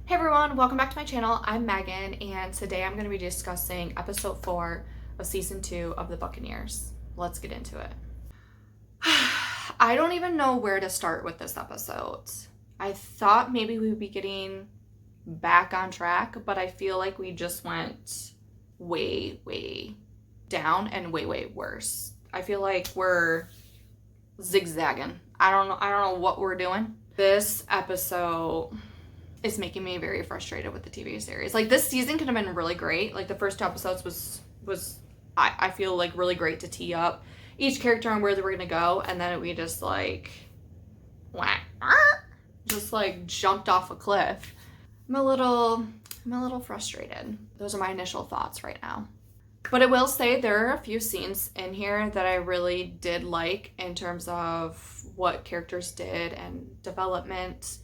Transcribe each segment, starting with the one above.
Hey everyone, welcome back to my channel. I'm Megan, and today I'm going to be discussing episode 4 of season 2 of the Buccaneers. Let's get into it. I don't even know where to start with this episode. I thought maybe we would be getting back on track, but I feel like we just went way down and way worse. I feel like we're zigzagging. I don't know what we're doing. This episode is making me very frustrated with the TV series. Like, this season could have been really great. Like, the first two episodes was I feel like really great to tee up each character and where they were gonna go, and then we just like jumped off a cliff. I'm a little frustrated. Those are my initial thoughts right now. But I will say there are a few scenes in here that I really did like in terms of what characters did and development,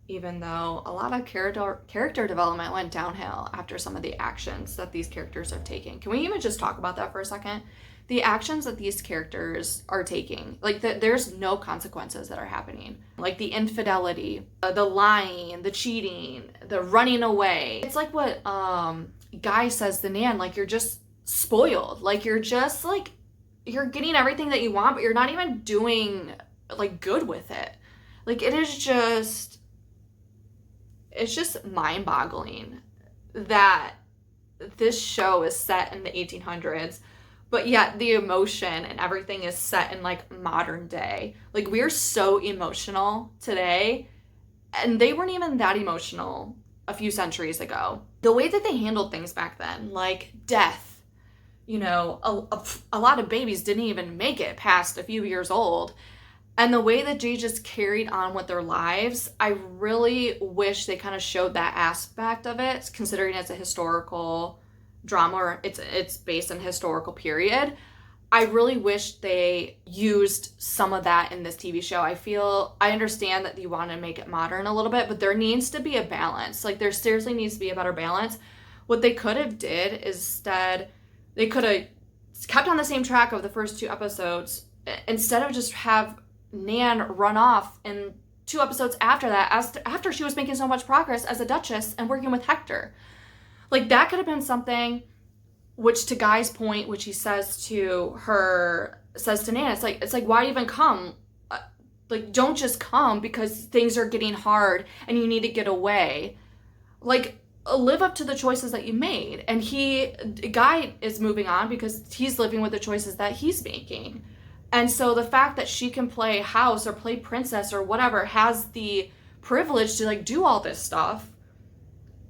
even though a lot of character development went downhill after some of the actions that these characters are taking. Can we even just talk about that for a second? The actions that these characters are taking, like there's no consequences that are happening. Like the infidelity, the lying, the cheating, the running away. It's like what Guy says to Nan, like, you're just spoiled. Like, you're just like, you're getting everything that you want, but you're not even doing like good with it. Like, it's just mind-boggling that this show is set in the 1800s, but yet the emotion and everything is set in like modern day. Like, we're so emotional today, and they weren't even that emotional a few centuries ago. The way that they handled things back then, like death, you know, a lot of babies didn't even make it past a few years old. And the way that they just carried on with their lives, I really wish they kind of showed that aspect of it, considering it's a historical drama, or it's based on a historical period. I really wish they used some of that in this TV show. I understand that you want to make it modern a little bit, but there needs to be a balance. Like, there seriously needs to be a better balance. What they could have did is instead, they could have kept on the same track of the first two episodes, instead of just have Nan run off in 2 episodes after that, after she was making so much progress as a Duchess and working with Hector. Like, that could have been something, which, to Guy's point, which he says to Nan, it's like, why even come? Like, don't just come because things are getting hard and you need to get away. Like, live up to the choices that you made. And Guy is moving on because he's living with the choices that he's making. And so the fact that she can play house or play princess or whatever, has the privilege to like do all this stuff,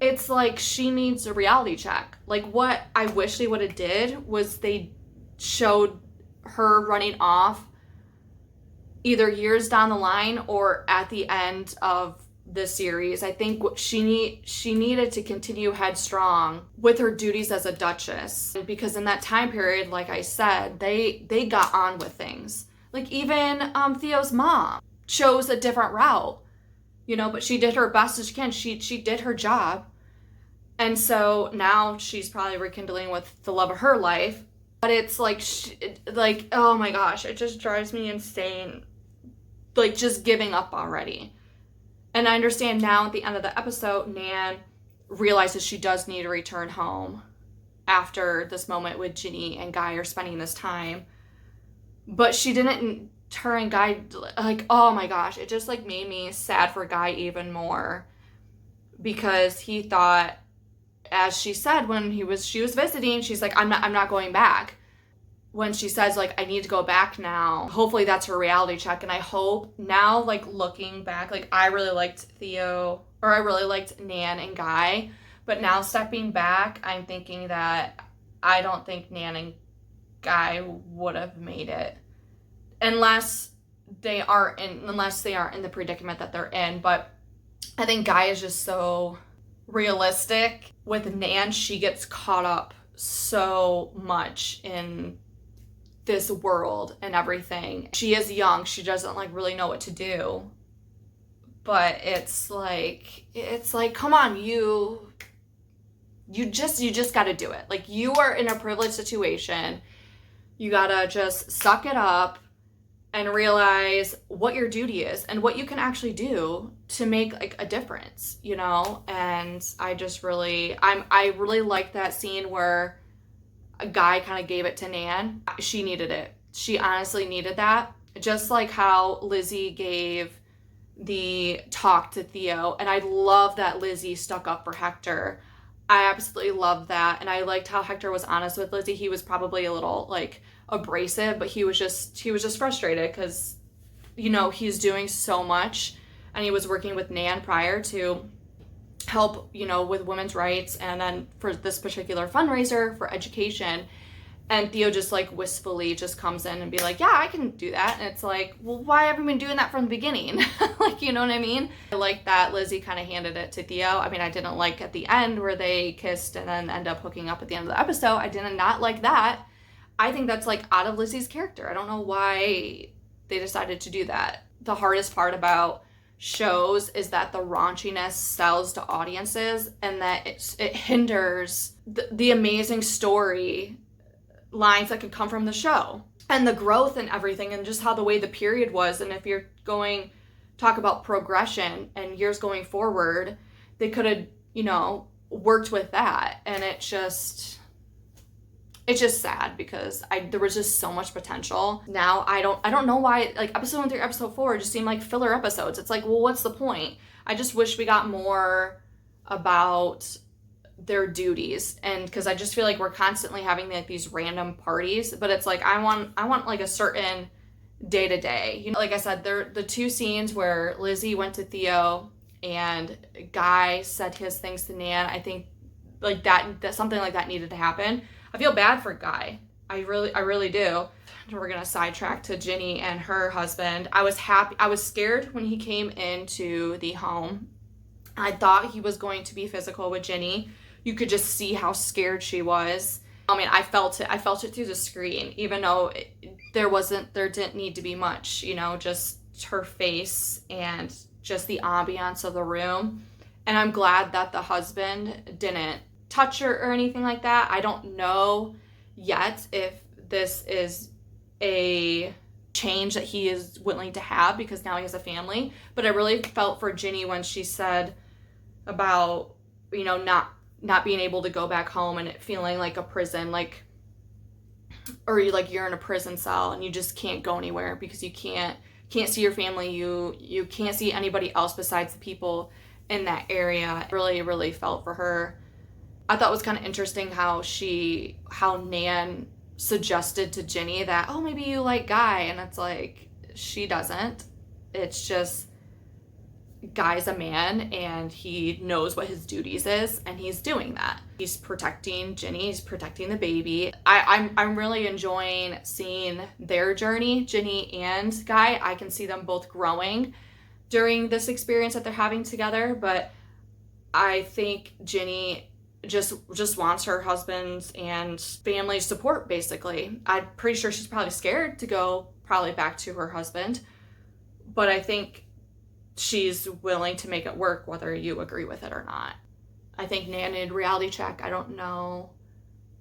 it's like she needs a reality check. Like, what I wish they would have did was they showed her running off either years down the line or at the end of the series. I think she needed to continue headstrong with her duties as a Duchess, because in that time period, like I said, they got on with things. Like, even Theo's mom chose a different route, you know, but she did her best as she can. She did her job, and so now she's probably rekindling with the love of her life. But it's like, oh my gosh, it just drives me insane. Like, just giving up already. And I understand now at the end of the episode, Nan realizes she does need to return home after this moment with Ginny and Guy are spending this time. But she didn't turn Guy, like, oh my gosh, it just like made me sad for Guy even more, because he thought, as she said when she was visiting, she's like, I'm not going back. When she says, like, I need to go back now, hopefully that's her reality check. And I hope now, like, looking back, like, I really liked Nan and Guy, but now stepping back, I'm thinking that I don't think Nan and Guy would have made it unless they are in the predicament that they're in. But I think Guy is just so realistic. With Nan, she gets caught up so much in this world and everything. She is young, she doesn't like really know what to do, but it's like come on, you just got to do it. Like, you are in a privileged situation, you gotta just suck it up and realize what your duty is and what you can actually do to make like a difference, you know? And I really like that scene where a guy kind of gave it to Nan. She needed it. She honestly needed that. Just like how Lizzie gave the talk to Theo. And I love that Lizzie stuck up for Hector. I absolutely love that. And I liked how Hector was honest with Lizzie. He was probably a little like abrasive, but he was just frustrated because, you know, he's doing so much, and he was working with Nan prior to help, you know, with women's rights, and then for this particular fundraiser for education. And Theo just like wistfully just comes in and be like, yeah, I can do that. And it's like, well, why haven't we been doing that from the beginning? Like, you know what I mean? I like that Lizzie kind of handed it to Theo. I mean, I didn't like at the end where they kissed and then end up hooking up at the end of the episode. I did not like that. I think that's like out of Lizzie's character. I don't know why they decided to do that. The hardest part about shows is that the raunchiness sells to audiences, and that it hinders the amazing story lines that could come from the show and the growth and everything, and just how the way the period was. And if you're going talk about progression and years going forward, they could have, you know, worked with that. And it's just sad because there was just so much potential. Now I don't know why, like episode 1 through episode 4 just seem like filler episodes. It's like, well, what's the point? I just wish we got more about their duties, and because I just feel like we're constantly having like these random parties, but it's like I want like a certain day to day, you know. Like I said, the two scenes where Lizzie went to Theo and Guy said his things to Nan, I think like that something like that needed to happen. I feel bad for Guy. I really do. We're gonna sidetrack to Ginny and her husband. I was scared when he came into the home. I thought he was going to be physical with Ginny. You could just see how scared she was. I mean, I felt it through the screen, even though there didn't need to be much, you know, just her face and just the ambiance of the room. And I'm glad that the husband didn't touch her or anything like that. I don't know yet if this is a change that he is willing to have because now he has a family. But I really felt for Ginny when she said about, you know, not being able to go back home and it feeling like a prison, like, or you're in a prison cell and you just can't go anywhere because you can't see your family, you can't see anybody else besides the people in that area. Really felt for her. I thought it was kind of interesting how Nan suggested to Ginny that, oh, maybe you like Guy, and it's like she doesn't. It's just Guy's a man and he knows what his duties is, and he's doing that. He's protecting Ginny, he's protecting the baby. I'm really enjoying seeing their journey, Ginny and Guy. I can see them both growing during this experience that they're having together, but I think Ginny just wants her husband's and family's support, basically. I'm pretty sure she's probably scared to go probably back to her husband, but I think she's willing to make it work whether you agree with it or not. I think Nan needed reality check. I don't know.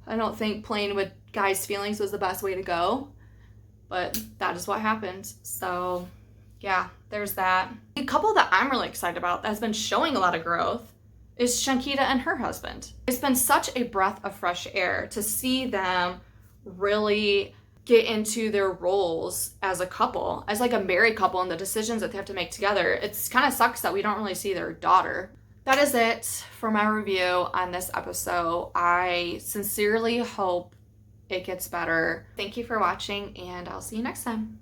I don't think playing with Guy's feelings was the best way to go, but that is what happened. So yeah, there's that. A couple that I'm really excited about that has been showing a lot of growth is Shankita and her husband. It's been such a breath of fresh air to see them really get into their roles as a couple, as like a married couple, and the decisions that they have to make together. It's kind of sucks that we don't really see their daughter. That is it for my review on this episode. I sincerely hope it gets better. Thank you for watching, and I'll see you next time.